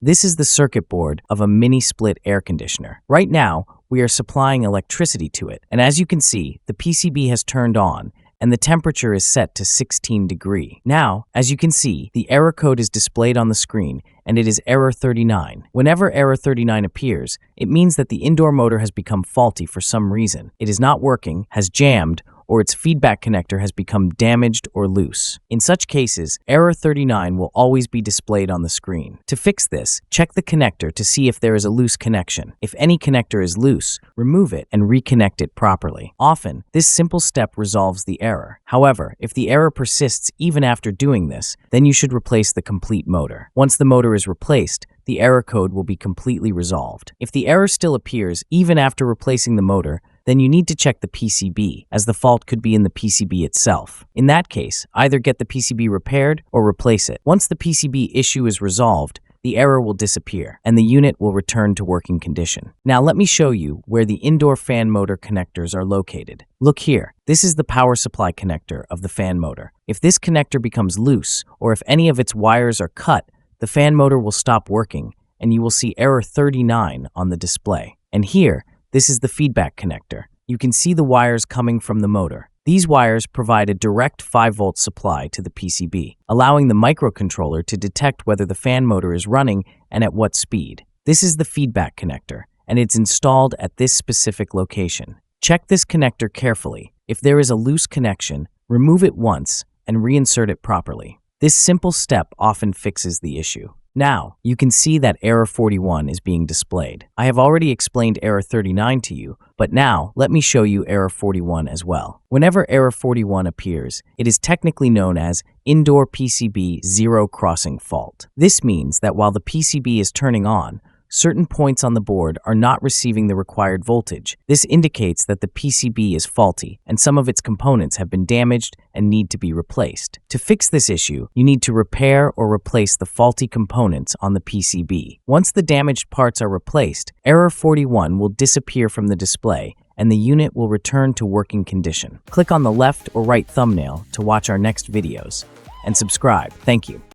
This is the circuit board of a mini-split air conditioner. Right now, we are supplying electricity to it, and as you can see, the PCB has turned on, and the temperature is set to 16 degrees. Now, as you can see, the error code is displayed on the screen, and it is error 39. Whenever error 39 appears, it means that the indoor motor has become faulty for some reason. It is not working, has jammed, or its feedback connector has become damaged or loose. In such cases, error 39 will always be displayed on the screen. To fix this, check the connector to see if there is a loose connection. If any connector is loose, remove it and reconnect it properly. Often, this simple step resolves the error. However, if the error persists even after doing this, then you should replace the complete motor. Once the motor is replaced, the error code will be completely resolved. If the error still appears even after replacing the motor, then you need to check the PCB, as the fault could be in the PCB itself. In that case, either get the PCB repaired or replace it. Once the PCB issue is resolved, the error will disappear, and the unit will return to working condition. Now let me show you where the indoor fan motor connectors are located. Look here, this is the power supply connector of the fan motor. If this connector becomes loose, or if any of its wires are cut, the fan motor will stop working, and you will see error 39 on the display. And here, this is the feedback connector. You can see the wires coming from the motor. These wires provide a direct 5-volt supply to the PCB, allowing the microcontroller to detect whether the fan motor is running and at what speed. This is the feedback connector, and it's installed at this specific location. Check this connector carefully. If there is a loose connection, remove it once and reinsert it properly. This simple step often fixes the issue. Now, you can see that error 41 is being displayed. I have already explained error 39 to you, but now let me show you error 41 as well. Whenever error 41 appears, it is technically known as indoor PCB zero crossing fault. This means that while the PCB is turning on, certain points on the board are not receiving the required voltage. This indicates that the PCB is faulty and some of its components have been damaged and need to be replaced. To fix this issue, you need to repair or replace the faulty components on the PCB. Once the damaged parts are replaced, error 41 will disappear from the display and the unit will return to working condition. Click on the left or right thumbnail to watch our next videos and subscribe. Thank you.